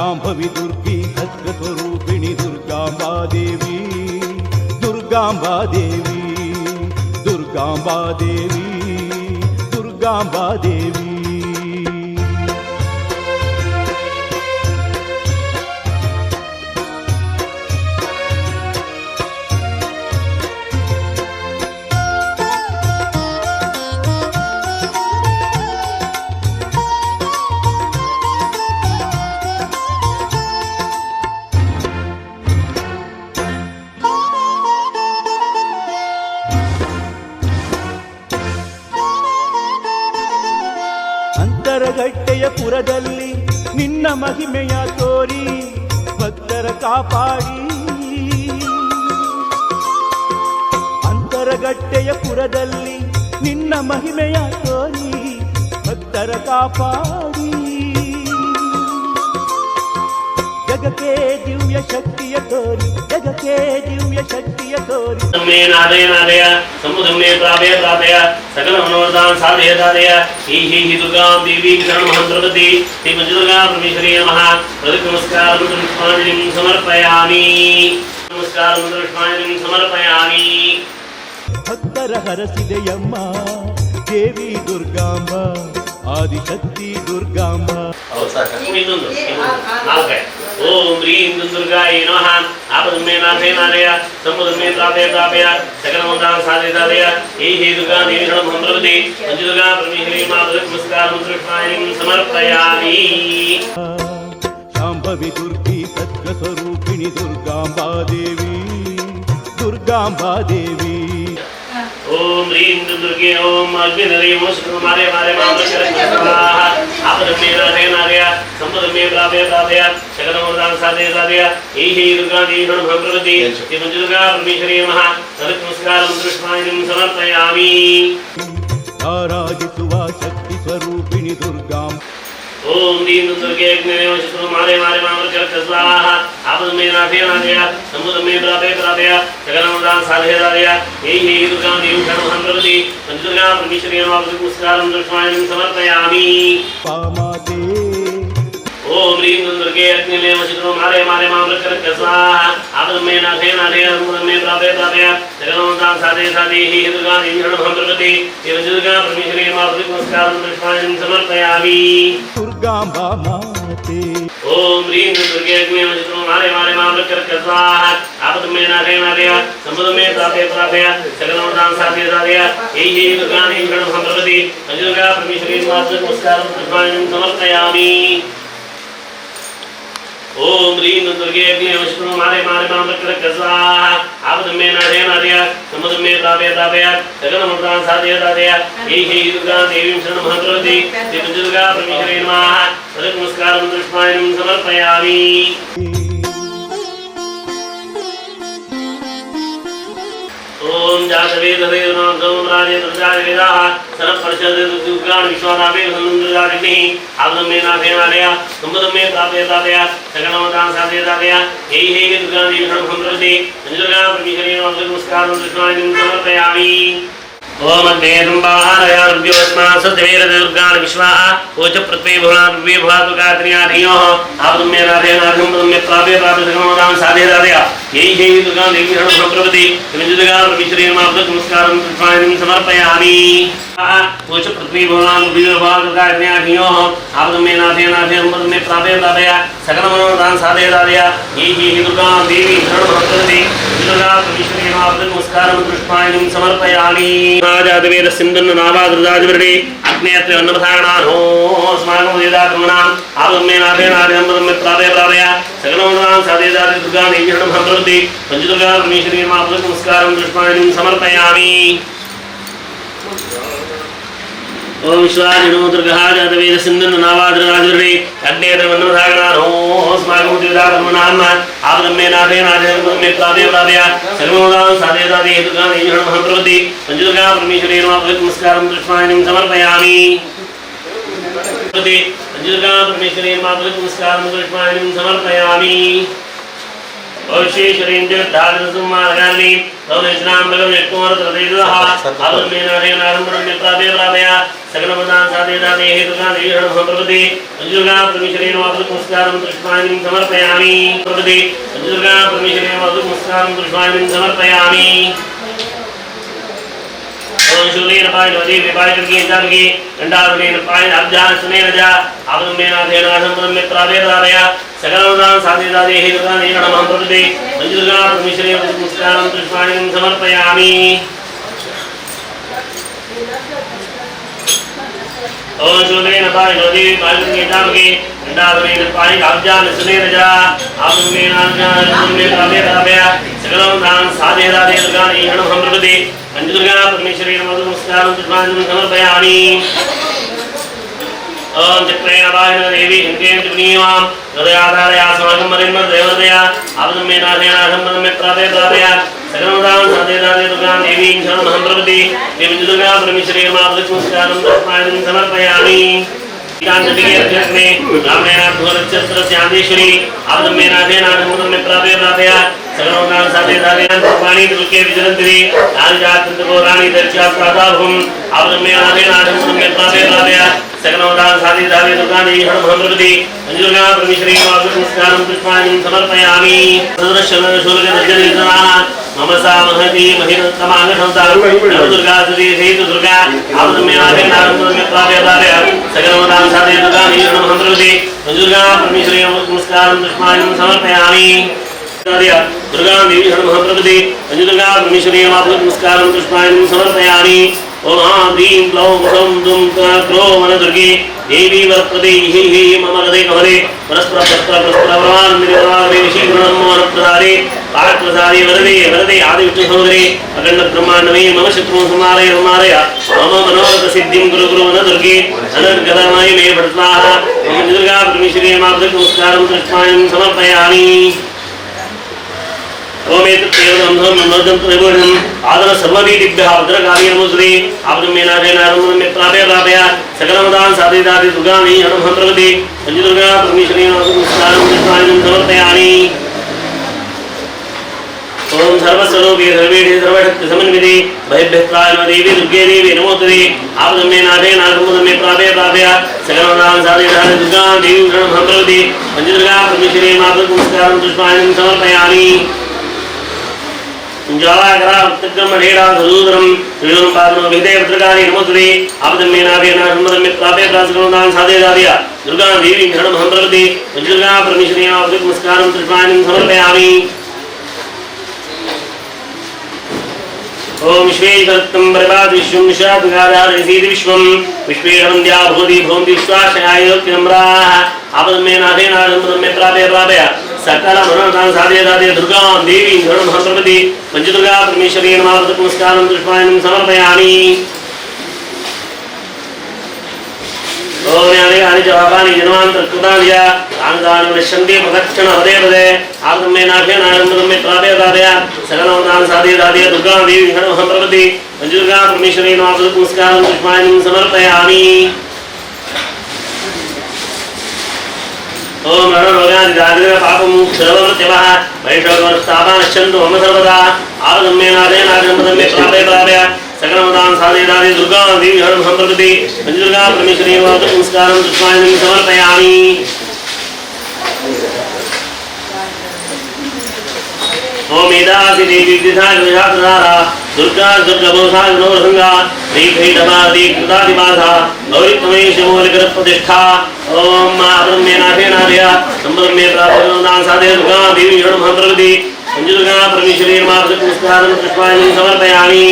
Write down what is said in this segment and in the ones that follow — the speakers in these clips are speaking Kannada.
ಶಾಂಭವಿ ದುರ್ಗಿ ಸತ್ಯಸ್ವರೂಪಿಣಿ ದುರ್ಗಾಂಬಾದೇವಿ ದುರ್ಗಾಂಬಾದೇವಿ ದುರ್ಗಾಂಬಾದೇವಿ ದುರ್ಗಾಂಬಾದೇವಿ. ಅಂತರಗಟ್ಟೆಯ ಪುರದಲ್ಲಿ ನಿನ್ನ ಮಹಿಮೆಯ ತೋರಿ ಭಕ್ತರ ಕಾಪಾಡಿ. ಅಂತರಗಟ್ಟೆಯ ಪುರದಲ್ಲಿ ನಿನ್ನ ಮಹಿಮೆಯ ತೋರಿ ಭಕ್ತರ ಕಾಪಾಡಿ. ಜಗಕ್ಕೆ ದಿವ್ಯ ಶಕ್ತಿಯ ತೋರಿ ಜಗಕ್ಕೆ ದಿವ್ಯ ಶಕ್ತಿಯ ತೋರಿ. ನಾದಯ ಸಮುದಮ್ಮೆ ಪ್ರಾಪಯ ಪ್ರಾಪಯ ಸಕಲ ಮನೋರಥಾನ್ ಸಾಧಯ ಸಾಧಯ. ಹಿ ದುರ್ಗಾಂ ದೇವಿ ಶರಣಮಹಂ ಪ್ರಪತಿ ಶ್ರೀ ಪಂಚದುರ್ಗಾ ಪರಮೇಶ್ವರಿ ನಮಃ. ನಮಸ್ಕಾರಂ ಪುಷ್ಪಾಂಜಲಿಂ ಸಮರ್ಪಯಾಮಿ. ನಮಸ್ಕಾರಂ ಪುಷ್ಪಾಂಜಲಿಂ ಸಮರ್ಪಯಾಮಿ. ಭಕ್ತರ ಹರಸಿದೆಯಮ್ಮ ದೇವಿ ದುರ್ಗಾಂಬ ಆದಿಶಕ್ತಿ ದುರ್ಗಾಂಬ. ಓಂ ಹ್ರೀಂ ದುರ್ಗಾಯ ನಮಃ. ಆಪದಮ್ಮೆ ನಾಥೇ ನಾದಯ ಸಮುದಮ್ಮೆ ಪ್ರಾಪಯ ಪ್ರಾಪಯ ಸಕಲ ಮನೋರಥಾನ್ ಸಾಧಯ ಸಾಧಯ. ಹಿ ದುರ್ಗಾ ದೇವಿ ಶರಣಮಹಂ ಪ್ರಪತಿ ಪಂಚದುರ್ಗಾ ಪರಮೇಶ್ವರಿ ನಮಃ. ನಮಸ್ಕಾರಂ ಪುಷ್ಪಾಂಜಲಿಂ ಸಮರ್ಪಯಾಮಿ. ಶಾಂಭವಿ ದುರ್ಗಿ ಸತ್ಯಸ್ವರೂಪಿಣಿ ದುರ್ಗಾಂಬಾದೇವಿ ದುರ್ಗಾಂಬಾದೇವಿ. ಓಂ ಹ್ರೀಂ ದುರ್ಗೆ ಓಂ ಅಗ್ನಿಧರೆ ಮಾರೆ ಮಾರೆ ಮಾಮೃತರಸ್ವಾಹ. ಆಪದಮ್ಮೆ ನಾಥೇ ನಾದಯ ಸಂಪದಮ್ಮೆ ಪ್ರಾಪಯ ಪ್ರಾಪಯ ಸಕಲ ಮನೋರಥಾನ್ ಸಾಧಯ ಸಾಧಯ. ಹಿ ದುರ್ಗಾ ದೇವಿ ಶರಣಮಹಂ ಪ್ರಪತಿ ಶ್ರೀ ಪಂಚದುರ್ಗಾ ಪರಮೇಶ್ವರಿ ನಮಃ. ನಮಸ್ಕಾರಂ ಪುಷ್ಪಾಂಜಲಿಂ ಸಮರ್ಪಯಾಮಿ. ಆರಾಧಿಸುವ ಶಕ್ತಿ ಸ್ವರೂಪಿಣಿ ದುರ್ಗಾಂ. ಓಂ ಹ್ರೀಂ ದುರ್ಗೆ ಅಗ್ನಿಧರೆ ಮಾರೆ ಮಾರೆ ಮಾಮೃತರಸ್ವಾಹ. ಆಪದಮ್ಮೆ ನಾಥೇ ನಾದಯ ಸಂಪದಮ್ಮೆ ಪ್ರಾಪಯ ಪ್ರಾಪಯ ಸಕಲ ಮನೋರಥಾನ್ ಸಾಧಯ ಸಾಧಯ. ಹಿ ದುರ್ಗಾ ದೇವಿ ಶರಣಮಹಂ ಪ್ರಪತಿ ಪಂಚದುರ್ಗಾ ಪರಮೇಶ್ವರಿ ನಮಃ. ನಮಸ್ಕಾರಂ ಪುಷ್ಪಾಂಜಲಿಂ ಸಮರ್ಪಯಾಮಿ. ಪಾಮಾತೆ ಓಂ ಹ್ರೀಂ ದುರ್ಗೆ ಅಗ್ನಿಧರೆ ಮಾರೆ ಮಾರೆ ಮಾಮೃತರಸ್ವಾಹ. ಆಪದಮ್ಮೆ ನಾಥೇ ನಾದಯ ಸಂಪದಮ್ಮೆ ಪ್ರಾಪಯ ಪ್ರಾಪಯ ಸಕಲ ಮನೋರಥಾನ್ ಸಾಧಯ ಸಾಧಯ. ಹಿ ದುರ್ಗಾ ದೇವಿ ಶರಣಮಹಂ ಪ್ರಪತಿ ಶ್ರೀ ಪಂಚದುರ್ಗಾ ಪರಮೇಶ್ವರಿ ನಮಃ. ನಮಸ್ಕಾರಂ ಪುಷ್ಪಾಂಜಲಿಂ ಸಮರ್ಪಯಾಮಿ. ದುರ್ಗಾಂಬಾ ಮಾತೆ. ಓಂ ಹ್ರೀಂ ದುರ್ಗೆ ಅಗ್ನಿಧರೆ ಮಾರೆ ಮಾರೆ ಮಾಮೃತರಸ್ವಾಹ. ಆಪದಮ್ಮೆ ನಾಥೇ ನಾದಯ ಸಂಪದಮ್ಮೆ ಪ್ರಾಪಯ ಪ್ರಾಪಯ ಸಕಲ ಮನೋರಥಾನ್ ಸಾಧಯ ಸಾಧಯ. ಹಿ ದುರ್ಗಾ ದೇವಿ ಶರಣಮಹಂ ಪ್ರಪತಿ ಪಂಚದುರ್ಗಾ ಪರಮೇಶ್ವರಿ ನಮಃ. ನಮಸ್ಕಾರಂ ಪುಷ್ಪಾಂಜಲಿಂ ಸಮರ್ಪಯಾಮಿ. ಓಂ ಹ್ರೀಂ ದುರ್ಗೆ ಅಗ್ನಿಧರೆ ಮಾರೆ ಮಾರೆ ಮಾಮೃತರಸ್ವಾಹ. ಆಪದಮ್ಮೆ ನಾಥೇ ನಾದಯ ಸಂಪದಮ್ಮೆ ಪ್ರಾಪಯ ಪ್ರಾಪಯ ಸಕಲ ಮನೋರಥಾನ್ ಸಾಧಯ ಸಾಧಯ. ಹಿ ದುರ್ಗಾ ದೇವಿ ಶರಣಮಹಂ ಪ್ರಪತಿ ಶ್ರೀ ಪಂಚದುರ್ಗಾ ಪರಮೇಶ್ವರಿ ನಮಃ. ನಮಸ್ಕಾರಂ ಪುಷ್ಪಾಂಜಲಿಂ ಸಮರ್ಪಯಾಮಿ. ಓಂ ಜಾತವೇದವೇದನಾಂ ಗೌರಾಜೇ ದುರ್ಗಾಯ ವೇದಾಃ ಸರ್ವಪರಿಷದೇ ದುರ್ಗಾನ್ ವಿಶ್ವಾನಾಪೇ ಸಂದುರ್ಗಾಗ್ನಿ. ಆಪದಮ್ಮೆ ನಾಥೇ ನಾದಯ ಸಂಪದಮ್ಮೆ ಪ್ರಾಪಯ ಪ್ರಾಪಯ ಸಕಲ ಮನೋರಥಾನ್ ಸಾಧಯ ಸಾಧಯ. ಹಿ ದುರ್ಗಾ ದೇವಿ ಶರಣಮಹಂ ಪ್ರಪತಿ ಪಂಚದುರ್ಗಾ ಪರಮೇಶ್ವರಿ ನಮಃ. ನಮಸ್ಕಾರಂ ಪುಷ್ಪಾಂಜಲಿಂ ಸಮರ್ಪಯಾಮಿ. ಓಂ ಅಗ್ನೇ ಸಂಭಾಹನಯಾರ್ಭ್ಯೋಸ್ಮಾ ಸದ್ವೇರ ದುರ್ಗಾನ್ ವಿಶ್ವಾಃ. ಓಚ ಪೃಥ್ವೀ ಭುವನಾನ್ ಪೃಥ್ವೀ ಭುವಾದುಗಾತ್ರಿಯಾಧಿಯೋಃ. ಆಪದಮ್ಮೆ ನಾಥೇ ನಾದಯ ಸಂಪದಮ್ಮೆ ಪ್ರಾಪಯ ಪ್ರಾಪಯ ಸಕಲ ಮನೋರಥಾನ್ ಸಾಧಯ ಸಾಧಯ. ಹಿ ದುರ್ಗಾ ದೇವಿ ಶರಣಮಹಂ ಪ್ರಪತಿ ಪಂಚದುರ್ಗಾ ಪರಮೇಶ್ವರಿ ನಮಃ. ನಮಸ್ಕಾರಂ ಪುಷ್ಪಾಂಜಲಿಂ ಸಮರ್ಪಯಾಮಿ. ಓಚ ಪೃಥ್ವೀ ಭುವನಾನ್ ಪೃಥ್ವೀ ಭುವಾದುಗಾತ್ರಿಯಾಧಿಯೋಃ. ಆಪದಮ್ಮೆ ನಾಥೇ ನಾದಯ ಸಂಪದಮ್ಮೆ ಪ್ರಾಪಯ ಪ್ರಾಪಯ ಸಕಲ ಮನೋರಥಾನ್ ಸಾಧಯ ಸಾಧಯ. ಹಿ ದುರ್ಗಾ ದೇವಿ ಶರಣಮಹಂ ಪ್ರಪತಿ ಪಂಚದುರ್ಗಾ ಪರಮೇಶ್ವರಿ ನಮಃ. ನಮಸ್ಕಾರಂ ಪುಷ್ಪಾಂಜಲಿಂ ಸಮರ್ಪಯಾಮಿ. ಜಾತವೇದ ಸಿಂಧುನ್ನ ನಾವಾದೃದಾದಿವರ್ಣಿ ಅಗ್ನೇಯತ್ರ ಅನ್ನಪಧಾರಣಾನೋ ಸ್ಮಾಗಂ ವೇದಾಕ್ರಮಣಾಂ. ಆಪದಮ್ಮೆ ನಾಥೇ ನಾದಯ ಸಂಪದಮ್ಮೆ ಪ್ರಾಪಯ ಪ್ರಾಪಯ ಸಕಲ ಮನೋರಥಾನ್ ಸಾಧಯ ಸಾಧಯ. ದುರ್ಗಾ ದೇವಿ ಶರಣಮಹಂ ಪ್ರಪತಿ ಪಂಚದುರ್ಗಾ ಪರಮೇಶ್ವರಿ ನಮಃ. ನಮಸ್ಕಾರಂ ಪುಷ್ಪಾಂಜಲಿಂ ಸಮರ್ಪಯಾಮಿ. ಓಂ ವಿಶ್ವಾಜಿನೋ ದುರ್ಗಾ ಜಾತವೇದ ಸಿಂಧುನ್ನ ನಾವಾದೃದಾದಿವರ್ಣಿ ಅಗ್ನೇಯತ್ರ ಅನ್ನಪಧಾರಣಾನೋ ಸ್ಮಾಗಂ ವೇದಾಕ್ರಮಣಾಂ. ಆಪದಮ್ಮೆ ನಾಥೇ ನಾದಯ ಸಂಪದಮ್ಮೆ ಪ್ರಾಪಯ ಪ್ರಾಪಯ ಸಕಲ ಮನೋರಥಾನ್ ಸಾಧಯ ಸಾಧಯ. ದುರ್ಗಾ ದೇವಿ ಶರಣಮಹಂ ಪ್ರಪತಿ ಪಂಚದುರ್ಗಾ ಪರಮೇಶ್ವರಿ ನಮಃ. ನಮಸ್ಕಾರಂ ಪುಷ್ಪಾಂಜಲಿಂ ಸಮರ್ಪಯಾಮಿ. ಪಂಚದುರ್ಗಾ ಪರಮೇಶ್ವರಿ ನಮಃ. ನಮಸ್ಕಾರಂ ಪುಷ್ಪಾಂಜಲಿಂ ಸಮರ್ಪಯಾಮಿ. ओश्वेश्वरीन्द्रधारसुमार्गानि तवनिष्णां भगवन्यक्कुमारतरदेदः आदमेनाथेनारम्भरम्यप्रापया सकलमदां साधेदाते हेतुकादेशनं प्रपदे पंचदुर्गा परमेश्वरेण वादुकमस्कारं पुष्पाणिं समर्पयामि प्रपदे पंचदुर्गा परमेश्वरेण वादुकमस्कारं पुष्पाणिं समर्पयामि ओम शूलेन पाय नदी विपाय करके जामगे गंडावलेन पाय अब्जान सुनेन जा आदमेनाथेन आसंपदं में प्रावेदारया सकलमदां साधेदाते हेतुकादेशनं प्रपदे पंचदुर्गा परमेश्वरेण वादुकमस्कारं पुष्पाणिं समर्पयामि ओम शूलेन पाय नदी विपाय करके जामगे गंडावलेन पाय अब्जान सुनेन जा आदमेनाथेन में प्रावेदारया सकलमदां साधेदाते हेतुकादेशनं प्रपदे पंचदुर्गा परमेश्वरेण वादुकमस्कारं पुष्पाणिं समर्पयामि ओम चक्रेण वाहिन देवी हिंकेन त्रिपुणीमां हृदयाधारयास्माकं मरिन्मर्देवतया आदमेनाथेन आसंपदं में प्रावेदारया सकलमदां साधेदाते दुर्गां देवीं शरणमहं प्रपद्ये पंचदुर्गा परमेश्वरेण वादुकमस्कारं पुष्पाणिं समर्पयामि कांचलिके रामनाथोरचत्रस्यान्देश्वरी आदमेनाथेन आसंपदं में प्रावेदारया सकलमदां साधेदाते पुष्पाणि दुर्गे विजयन्ति आदिजातन्तगोराणि दर्शयात्प्रादाभुं आदमेनाथेन आसंपदं में प्रावेदारया सकलमदां साधेदाते दुर्गादेशनं प्रपद्ये पंचदुर्गा परमेश्वरेण वादुकमस्कारं पुष्पाणिं समर्पयामि तदृशूलकदर्शनिधना मम सा महती महितमागठन्ता नवदुर्गा सुदेशेतु दुर्गा आदमेनाथेन आसंपदं में प्रावेदारया सकलमदां साधेदाते दुर्गादेशनं प्रपद्ये पंचदुर्गा परमेश्वरेण वादुकमस्कारं पुष्पाणिं समर्पयामि दुर्गा देवी शरणमहं प्रपद्ये पंचदुर्गा परमेश्वरेण वादुकमस्कारं पुष्पाणिं समर्पयामि ओम ह्रीं क्लौं सौं दुं क्रो वनदुर्गे देवी वरप्रदे हि मम हृदय कमले परस्परप्रस्तावरान्निर्वाणेशीगुणमोहनप्रदारे पाठप्रसादे वरदे वरदे आदिविष्णुसहोदरे अखण्डब्रह्माण्डमे मम शत्रुं संहारय संहारय मम मनोरथसिद्धिं कुरु कुरु वनदुर्गे अनर्गतमयि मे भटस्वाहा पंचदुर्गा परमेश्वरेण वादुकमस्कारं पुष्पाणिं समर्पयामि आदर सर्ववीदिभ्यः भद्रकाली नमोस्तुते आदमेनाथेन आसंपदं में प्रावेदारया सकलमदां साधेदाते दुर्गादेशनं प्रपद्ये पंचदुर्गा परमेश्वरेण वादुकमस्कारं पुष्पाणिं समर्पयामि ओम सर्वस्वरूपे सर्वेशे सर्वशक्तिसमन्विते भयभ्यस्त्राय देवी दुर्गे देवी नमोस्तुते आदमेनाथेन आसंपदं में प्रावेदारया सकलमदां साधेदाते दुर्गादेवी शरणं प्रपद्ये पंचदुर्गा परमेश्वरेण वादुकमस्कारं पुष्पाणिं समर्पयामि जावाकरा उत्तग्रमणेरा सदूदरं त्रिलोकं पादनो विदे भद्रकाली नमोस्तुते आदमेनाथेन आसंपदं में प्रावेदारया सकलमदां साधेदाते दुर्गा देवी शरणमहं प्रपद्ये पंचदुर्गा परमेश्वरेण वादुकमस्कारं पुष्पाणिं समर्पयामि ओम विश्वेश्वरत्वं परिपात विश्वं विश्वात्मकाधारयसीति विश्वं विश्वेशवन्द्या भवति भवन्ति विश्वाशयायोक्तिनम्राः आदमेनाथेन आसंपदं में प्रावेदारया सकलमनोरथां साधेदाते दुर्गा देवी शरणमहं प्रपद्ये पंचदुर्गा परमेश्वरेण वादुकमस्कारं पुष्पाणिं समर्पयामि ओम यानि यानि जवाबानि जन्मान्तरकृतानि तानि नश्यन्ति प्रदक्षिण पदे पदे आदमेनाथेन आसंपदं में प्रावेदारया सकलमदां साधेदाते दुर्गा देवी शरणमहं प्रपद्ये पंचदुर्गा परमेश्वरेण वादुकमस्कारं पुष्पाणिं समर्पयामि ओम रणरोगादिदारिद्र्य पापमुक्षरवमृत्यवः वैष्णवमनस्तापानश्यन्तु मम सर्वदा आदमेनाथेन आसंपदं में प्रावेदारया सकलमदां साधेदाते दुर्गा देवी शरणमहं प्रपद्ये पंचदुर्गा परमेश्वरेण वादुकमस्कारं पुष्पाणिं समर्पयामि ओम एदासि देवी विद्याधारा दुर्गा दुर्गभोषा गुणोरसंगा दीर्घैटमादि कृतादिबाधा गौरीत्वमेशमूलकरप्रतिष्ठा ओम आदमेनाथेन संपदं में प्रावेदारया साधे दुर्गा देवी शरणमहं प्रपद्ये पंचदुर्गा परमेश्वरेण वादुकमस्कारं पुष्पाणिं समर्पयामि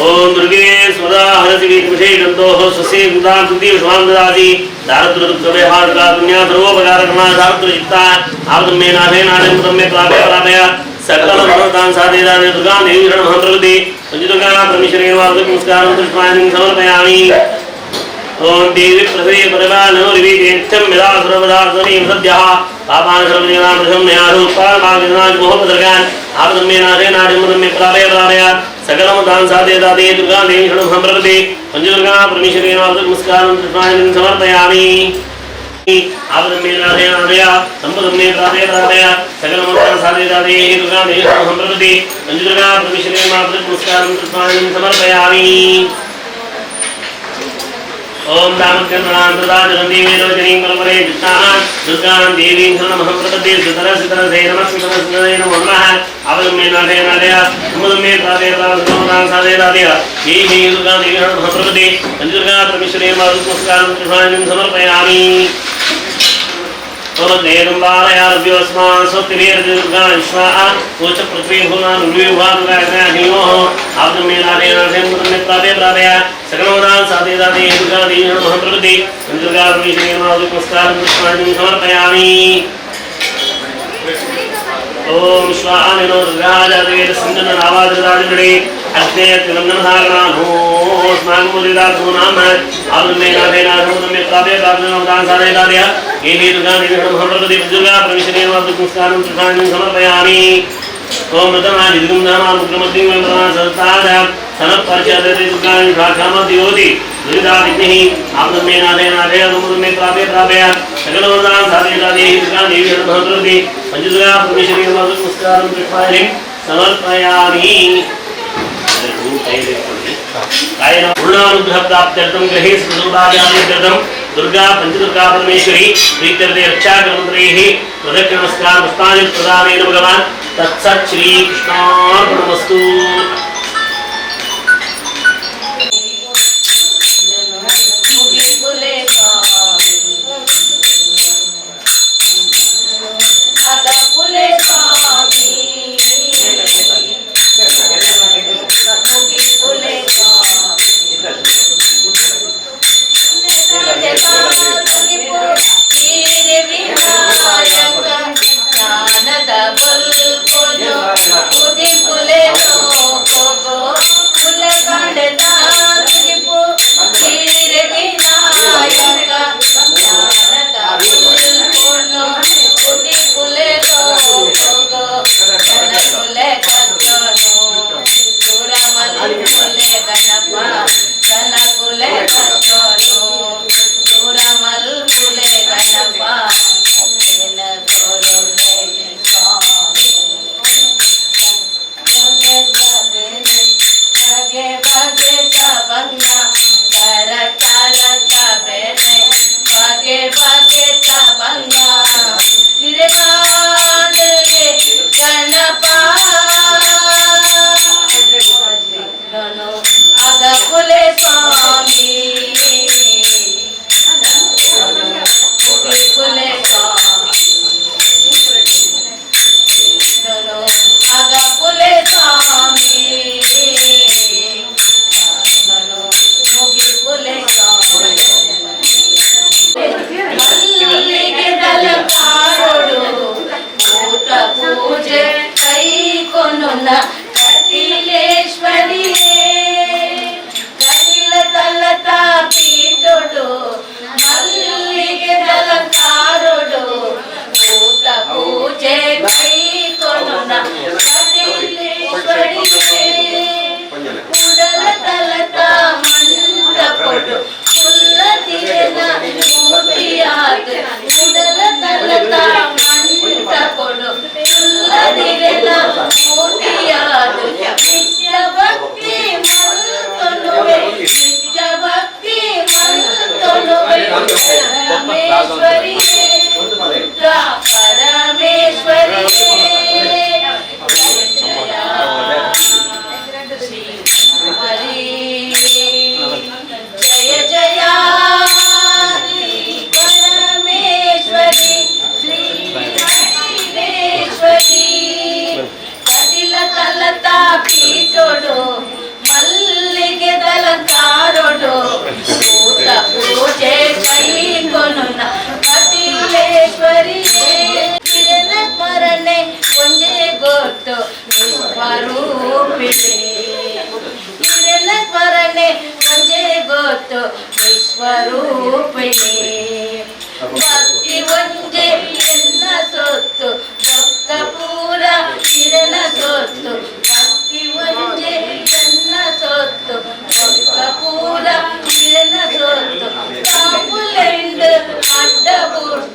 ओम दुर्गे स्वदा हरसि विषेदन्तोः स्वस्य गुदां तुतिं शुभां ददाति दारिद्र्यदुःखव्यवहारका पुण्या सर्वोपकारकर्मा दारिद्र्ययुक्ता आदमेनाथेन आसंपदं में प्रावेदारया सकलमनोरथां साधेदाते दुर्गां देवीं शरणमहं प्रपद्ये पंचदुर्गा परमेश्वरेण वादुकमस्कारं पुष्पाणिं समर्पयामि ओम देवी प्रभवे परमानोरिविदेत्यं विदा सर्वदा समीं सद्यः पापान् सर्वजनान् प्रशम्यारूपान् मोहपदर्गान् आदमेनाथेन आसंपदं में प्रावेदारया सकलमदां साधेदाते दुर्गा देवी शरणमहं प्रपद्ये पंचदुर्गा परमेश्वरेण वादुकमस्कारं पुष्पाणिं समर्पयामि आवेदमेनादया संपदमे प्रादया सकलमंगल साधिदादे दुर्गा देवी संप्रति पंचदुर्गा प्रविश्रे मातृ नमस्कारं कृत्वां समर्पयामि। ओम दामोदरनाथदाजनन्दी वेदोजनीं परमरे विष्णां दुर्गां देवीं शरणमहं प्रपद्ये सुतरसितरसे नमः सुतरसितरसे नमो नमः आवेदमेनादया संपदमे प्रादया संपदां साधिदादय हे दुर्गा देवी शरणमहं प्रपद्ये पंचदुर्गा प्रविश्रे मातृ नमस्कारं कृत्वां समर्पयामि। ओदेदंबालयारभ्योस्मान् स्वस्तिभिर्दुर्गा विश्वाः उच्च पृथ्वी भुवनान् उर्विभागराजनाहियोः आब्दमेनादेनादेन्द्रमित्रादे प्रादय सकलमदान् साधिदादे दुर्गा देवी नमः प्रपद्ये दुर्गा परमेश्वरी नमस्कारं कृष्णाय समर्पयामि। ओम स्वाहानिनो दुर्गाजादेव संजन नावादराजगणे अग्ने तिलंगनधारणानो स्नागमुदिदातो नाम आब्दमेनादेना समुद्रमित्रादे प्रादनोदान् साधिदादय हे दुर्गा देवी नमः प्रपद्ये दुर्गा परमेश्वरी नमस्कारं कृष्णाय समर्पयामि। ओम नतमादिगुंधामामुग्रमतिं वैमनासताद सनपर्चदते दुर्गा शाखामद्योति दुरिदादिग्निः आब्दमेनादेनादेव समुद्रमे प्रादय सकलवदान् साधिदादे दुर्गा देवी नमः प्रपद्ये पंचदुर्गा परमेश्वरी नमस्कारं कृष्णाय समर्पयामि। पूर्णानुग्रह प्राप्त्यर्थं गृहे सुदुर्गाजात्यर्थं दुर्गा पंचदुर्गा परमेश्वरी प्रीत्यर्थे रक्षाकर्मत्रैः प्रदक्षिण नमस्कार पुष्पाञ्जलि प्रदानेन भगवान् तत्सत् श्री कृष्णार्पणमस्तु। ಜ್ಞಾನದ ಬಲ್ಪೊನು ಉದಿಪುಲೆ ನೋಕೋ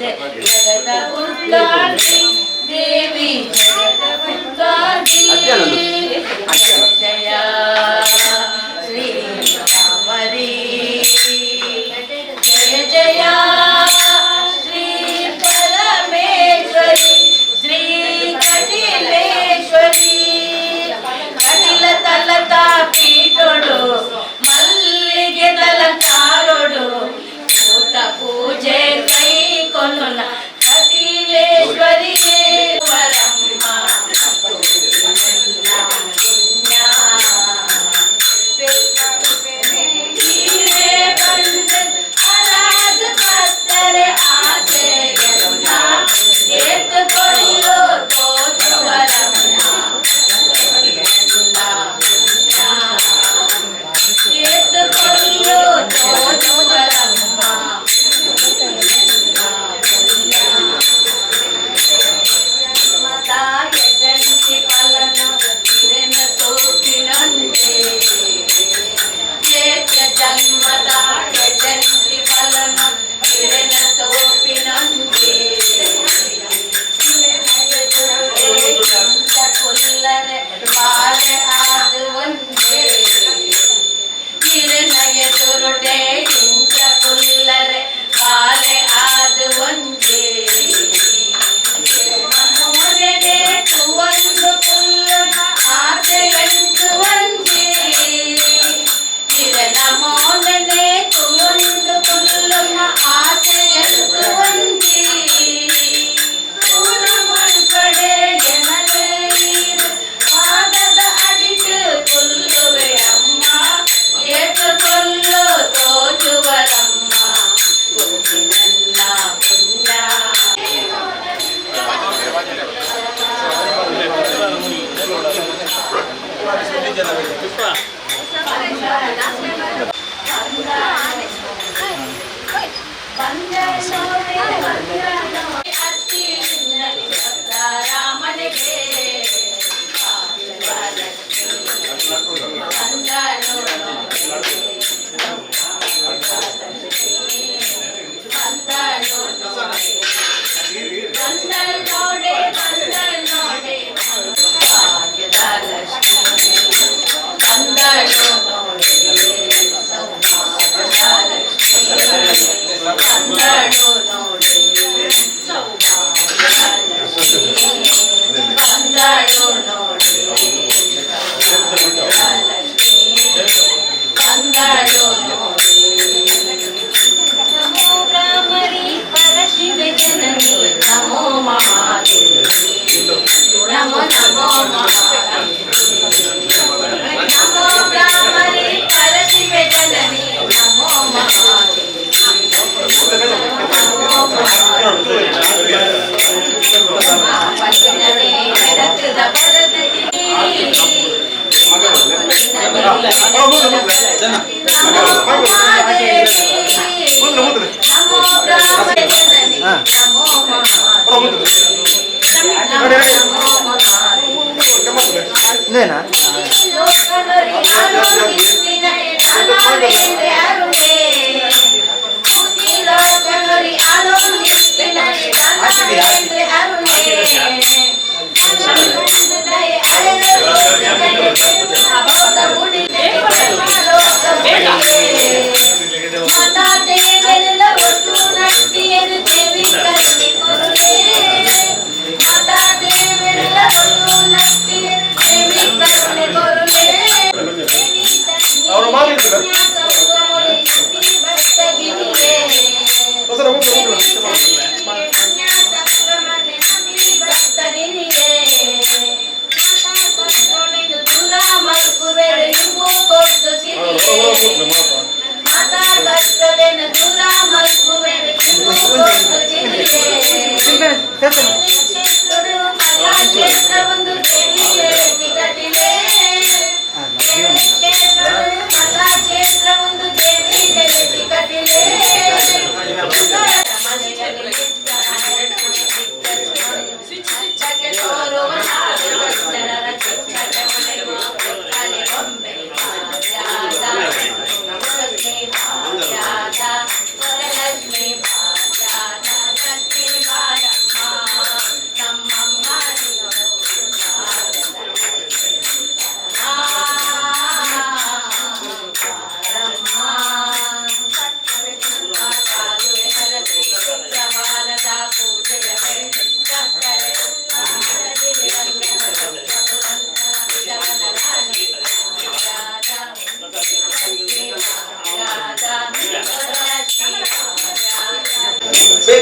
ಜಗದ ಉದ್ಧಾರಿ ದೇವಿ ಜಗದ ಉದ್ಧಾರಿ ಜಯ ಶ್ರೀರಾಮರಿ ಜಯ ಜಯ ಶ್ರೀ ಪರಮೇಶ್ವರಿ ಶ್ರೀ ಕಟಿಲೇಶ್ವರಿ ಕಟಿಲ ತಲತಾ ಪೀಠೊಡು ಮಲ್ಲಿಗೆ ತಲಕಾರೊಡು ಊಟ ಪೂಜೆ ಕೈ ಕೊಲ್ಲ ಕಟಿಲೇಶ್ವರಿ ವರಮ್ಮ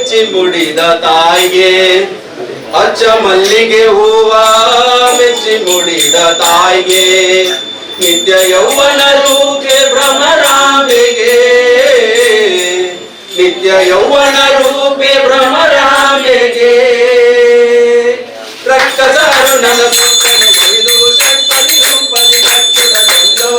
ಮೆಚ್ಚಿ ಮುಡಿದ ತಾಯಿಗೆ ಅಚ್ಚ ಮಲ್ಲಿಗೆ ಹೂವ ಮೆಚ್ಚಿ ಮುಡಿದ ತಾಯಿಗೆ ನಿತ್ಯ ಯೌವನ ರೂಪೆ ಭ್ರಮರಾಂಬೆಗೆ ನಿತ್ಯ ಯೌವನ ರೂಪೆ ಭ್ರಮರಾಂಬೆಗೆ ರಕ್ಕಸರು ನನ್ನ ಸುತ್ತನೆ ಮುರಿದು ಷಟ್ಪದಿ ರೂಪದಿ ಕಚ್ಚಿದ ಕೊಂದು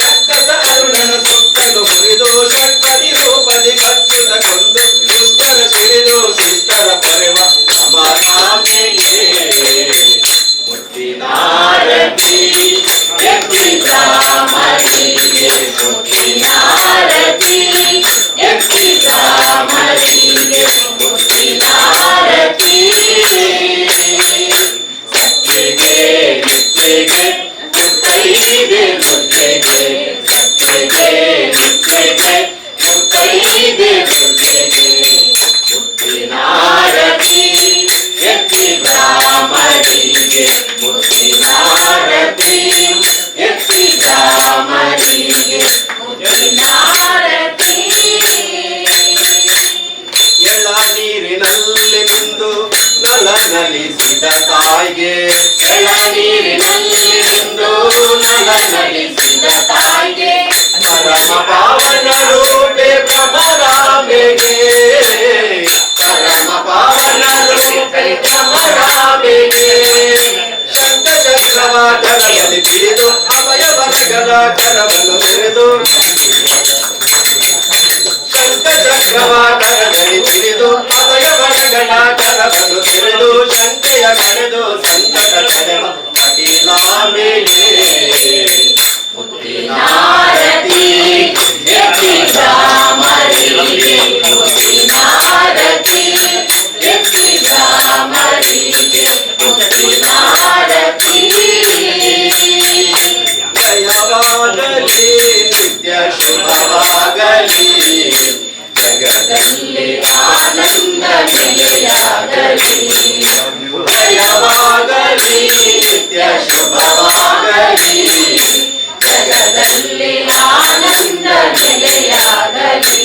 ರಕ್ಕಸರು ನನ್ನ ಸುತ್ತಲು ಮುರಿದು ಷಟ್ಪದಿ ರೂಪದಿ ಕಚ್ಚಿದ ಕೊಂದು ದುಷ್ಟರ ಸಿಡಿದು ಶಿಷ್ಟರ ಪೊರೆವ ಭ್ರಮರಾಂಬೆಗೆ ಮುತ್ತಿನಾರತಿ ಎತ್ತಿ ಭ್ರಮರಿಗೆ ಮುತ್ತಿನಾರತಿ ಎತ್ತಿ ಭ್ರಮರಿಗೆ ಮುತ್ತಿನಾರತಿ ಸತ್ಯಗೆ ನಿತ್ಯಗೆ ಮುತ್ತೈದೆ ದುರ್ಗೆಗೆ ಸತ್ಯಗೆ ನಿತ್ಯಗೆ ಮುತ್ತೈದೆ ದುರ್ಗೆಗೆ ಮುತ್ತಿನಾರತಿ ಎತ್ತಿ ಭ್ರಮರಿಗೆ ಮುತ್ತಿನಾರತಿ ಎತ್ತಿ ಭ್ರಮರಿಗೆ ಮುತ್ತಿನಾರತಿ ಎಳ ನೀರಿನಲ್ಲಿ ಮಿಂದು ನಲ ನಲಿಸಿದ ತಾಯಿಗೆ ಎಳ ನೀರಿನಲ್ಲಿ ನಿಂದು ನಲ ನಲಿಸಿದ ತಾಯಿಗೆ ಪರಮ ಪಾವನ ರೂಪೆ ಭ್ರಮರಾಂಬೆಗೆ ಪರಮ ಪಾವನ ರೂಪೆ ಭ್ರಮರಾಂಬೆಗೆ ಶಂಖ ಚಕ್ರವಾಕರದಲ್ಲಿ ಬಿಡಿದು ಅಭಯವರಗಳ ಕರವನ್ನು ಹಿಡಿದು ಶಂಖ ಚಕ್ರವಾಕರದಲ್ಲಿ ಬಿಡಿದು ಅಭಯವರಗಳ ಕರವನ್ನು ಹಿಡಿದು ಶಂಕೆಯ ಕಳೆದು ಸಂಕಟ ಕಳೆವ ಕಟೀಲಾಂಬೆಗೆ ಮುತ್ತಿನಾರತಿ ಎತ್ತಿ ಭ್ರಮರಿಗೆ ಮುತ್ತಿನಾರತಿ ಎತ್ತಿ ಭ್ರಮರಿಗೆ ಮುತ್ತಿನಾರತಿ ಜಯವಾಗಲಿ ನಿತ್ಯ ಶುಭವಾಗಲಿ ಜಗದಲ್ಲಿ ಆನಂದ ನೆಲೆಯಾಗಲಿ ಜಯವಾಗಲಿ ನಿತ್ಯ ಶುಭವಾಗಲಿ ಜಗದಲ್ಲಿ ಆನಂದ ನೆಲೆಯಾಗಲಿ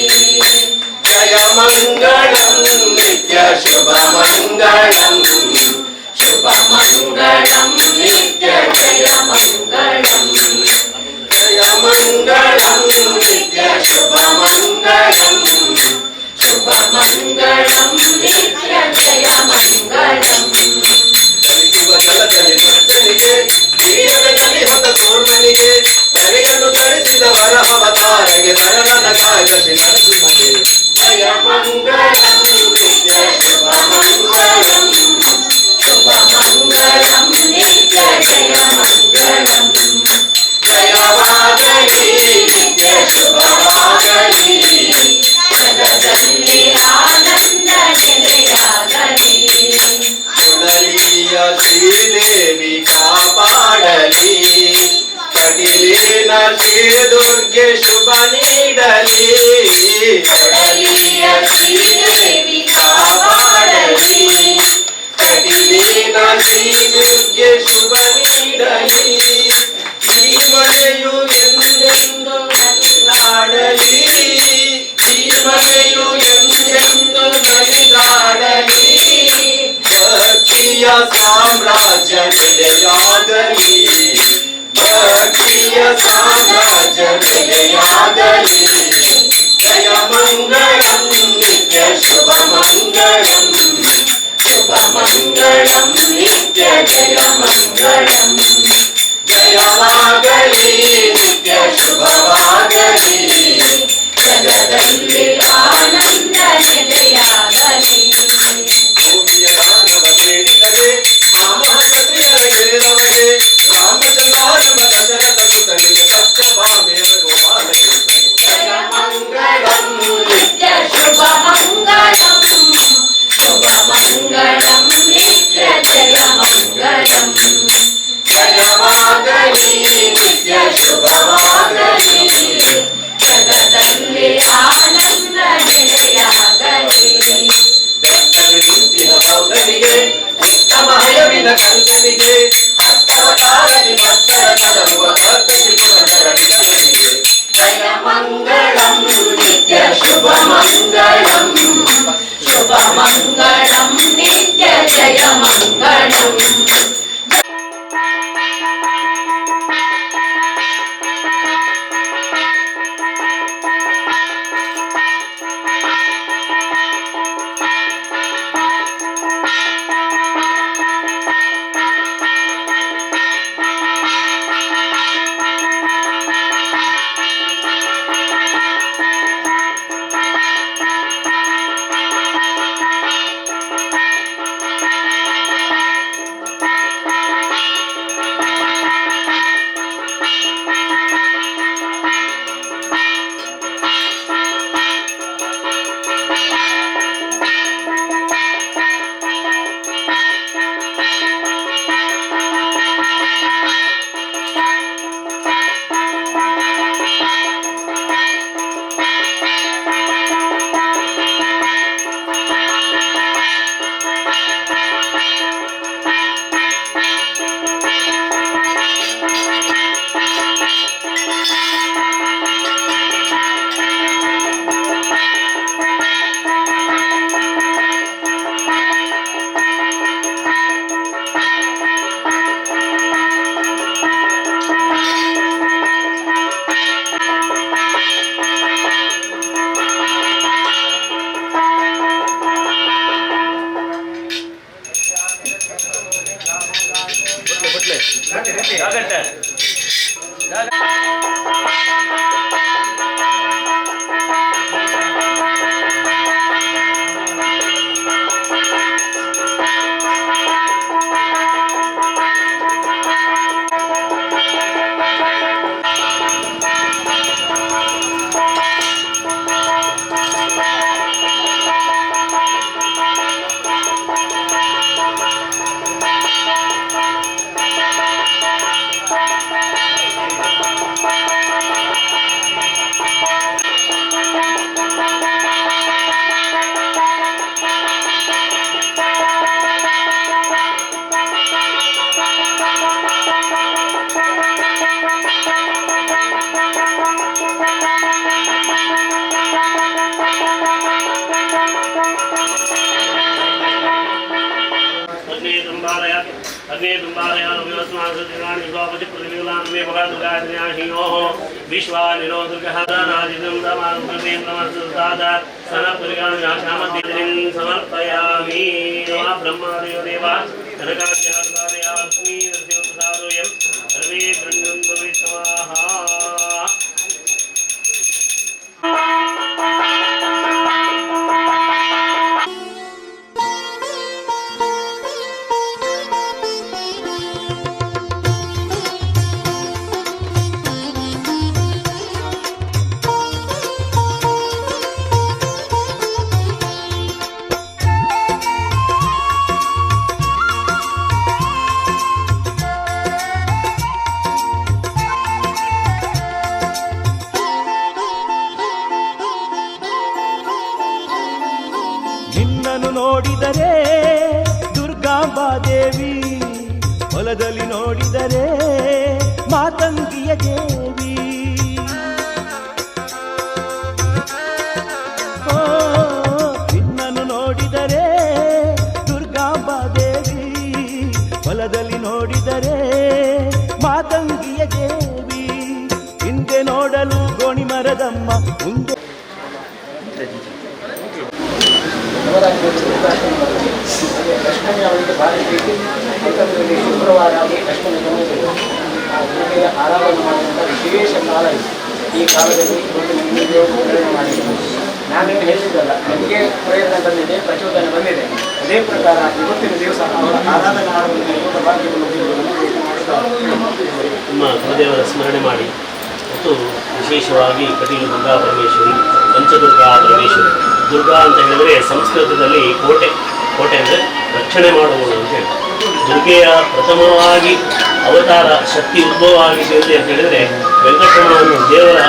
ಜಯ ಮಂಗಳಂ ನಿತ್ಯ ಶುಭ ಮಂಗಳಂ ಶುಭ ಮಂಗಳಂ ನಿತ್ಯ ಜಯ ಮಂಗಳಂ ಜಯ ಮಂಗಳಂ ನಿತ್ಯ ಶುಭ ಮಂಗಳಂ ಶುಭ ಮಂಗಳಂ ನಿತ್ಯ ಜಯ ಮಂಗಳಂ ಧರಿಸುವ ಜಲದಲ್ಲಿ ಭಕ್ತನಿಗೆ ನೀರದಲ್ಲಿ ಹೊತ್ತ ಸೋರ್ಮನಿಗೆ ತೆರೆಯನ್ನು ಧರಿಸಿದ ವರ ಅವತಾರಗೆ ನರನ ಕಾಯಸಿ ನರಸಿಂಹಗೆ ಜಯ ಮಂಗಳಂ ನಿತ್ಯ ಶುಭ ಮಂಗಳಂ ಶುಭ ಮಂಗಳಂ ನಿತ್ಯ ಜಯ ಮಂಗಳಂ ಜಯವಾಗಲಿ ನಿತ್ಯ ಶುಭವಾಗಲಿ ಜಗದಲ್ಲಿ ಆನಂದ ನೆಲೆಯಾಗಲಿ ಕುಡಲಿಯ ಶ್ರೀದೇವಿ ಕಾಪಾಡಲಿ ಕಟೀಲಿನ ಶ್ರೀ ದುರ್ಗೆ ಶುಭ ನೀಡಲಿ ಕೊಡಲಿಯ ಶ್ರೀದೇವಿ ಕಾಪಾಡಲಿ ಕಟೀಲಿನ ಶ್ರೀ ದುರ್ಗೆ ಶುಭ ನೀಡಲಿ ಈ ಮನೆಯು ಎಂದೆಂದು ನಲಿದಾಡಲಿ ಈ ಮನೆಯು ಎಂದೆಂದು ನಲಿದಾಡಲಿ ಭಕ್ತಿಯ ಸಾಮ್ರಾಜ್ಯ ನೆಲೆಯಾಗಲಿ ಭಕ್ತಿಯ ಸಾಮ್ರಾಜ್ಯ ನೆಲೆಯಾಗಲಿ ಜಯ ಮಂಗಳಂ ನಿತ್ಯ ಶುಭ ಮಂಗಳಂ ಶುಭ ಮಂಗಳಂ ನಿತ್ಯ ಜಯ ಮಂಗಳಂ ಜಯವಾಗಲಿ ನಿತ್ಯ ಶುಭವಾಗಲಿ ಜಗದಲ್ಲಿ ಆನಂದ ನೆಲೆಯಾಗಲಿ ಭೂಮಿಯ ದಾನವ ಬೇಡಿದರೆ ಮಾಮಹಸ್ತ್ರಿಯರ ಗೆಳೆದವಗೆ ರಾಮಚಂದ್ರಾನವ ದಶರಥ ಸುತನಿಗೆ ಸತ್ಯಭಾಮೇವ ಗೋಪಾಲಗೆ ಜಯ ಮಂಗಳಂ ನಿತ್ಯ अग्ने तुम्बारयान विवस्मासुदिनानि विश्वापति प्रतिविलान मे भगदुर्गादिन्याहिनोः विश्वानिरो दुर्गहदानादिदं दमानुकृतेन नमस्ताद सनपरिगान व्याख्यामद्दिं समर्पयामि नमः ब्रह्मादयो देवा कनकाद्याद्वारयास्मि नरसिंहप्रसादोऽयं सर्वे गृह्णन्तु विष्णवाः ನೋಡಿದರೆ ದುರ್ಗಾಂಬಾ ದೇವಿ, ಹೊಲದಲ್ಲಿ ನೋಡಿದರೆ ಮಾತಂಗಿಯ ದೇವಿ. ನಿನ್ನನ್ನು ನೋಡಿದರೆ ದುರ್ಗಾಂಬಾ ದೇವಿ, ಹೊಲದಲ್ಲಿ ನೋಡಿದರೆ ಮಾತಂಗಿಯ ದೇವಿ. ಹಿಂದೆ ನೋಡಲು ಗೋಣಿ ಮರದಮ್ಮ, ಮುಂದೆ ಅಷ್ಟಮಿ ಅವರಿಗೆ ಭಾರಿ ಪ್ರೀತಿ. ಏಕೆಂದರೆ ಶುಕ್ರವಾರ ಅಷ್ಟಮಿ ಸಮಯದಲ್ಲಿ ಆರಾಧನೆ ಮಾಡುವಂಥ ವಿಶೇಷ ಕಾಲ ಇದೆ. ಈ ಕಾಲದಲ್ಲಿ ನಿಮಗೆ ಪ್ರೇರಣೆ ಮಾಡಿದ್ದೀನಿ. ನಾನೇನು ಹೇಳಿದ್ದಲ್ಲ, ನನಗೆ ಪ್ರೇರಣೆ ಬಂದಿದೆ, ಪ್ರಚೋದನೆ ಬಂದಿದೆ. ಅದೇ ಪ್ರಕಾರ ಇವತ್ತಿನ ದಿವಸ ಅವರ ಆರಾಧನೆ ಮಾಡುವಂಥ ಭಾಗ್ಯವನ್ನು ನಮ್ಮ ಕುಲದೇವರ ಸ್ಮರಣೆ ಮಾಡಿ ಮತ್ತು ವಿಶೇಷವಾಗಿ ಕಟೀಲು ದುರ್ಗಾ ಪರಮೇಶ್ವರಿ, ಪಂಚದುರ್ಗಾ ಪರಮೇಶ್ವರಿ. ದುರ್ಗಾ ಅಂತ ಹೇಳಿದರೆ ಸಂಸ್ಕೃತದಲ್ಲಿ ಕೋಟೆ, ಕೋಟೆ ಅಂದರೆ ರಕ್ಷಣೆ ಮಾಡುವುದು ಅಂತ ಹೇಳಿ. ದುರ್ಗೆಯ ಪ್ರಥಮವಾಗಿ ಅವತಾರ ಶಕ್ತಿ ಉದ್ಭವ ಆಗಿದೆ ಅಂತ ಹೇಳಿದರೆ ವೆಂಕಟರಮಣವನ್ನು ದೇವರ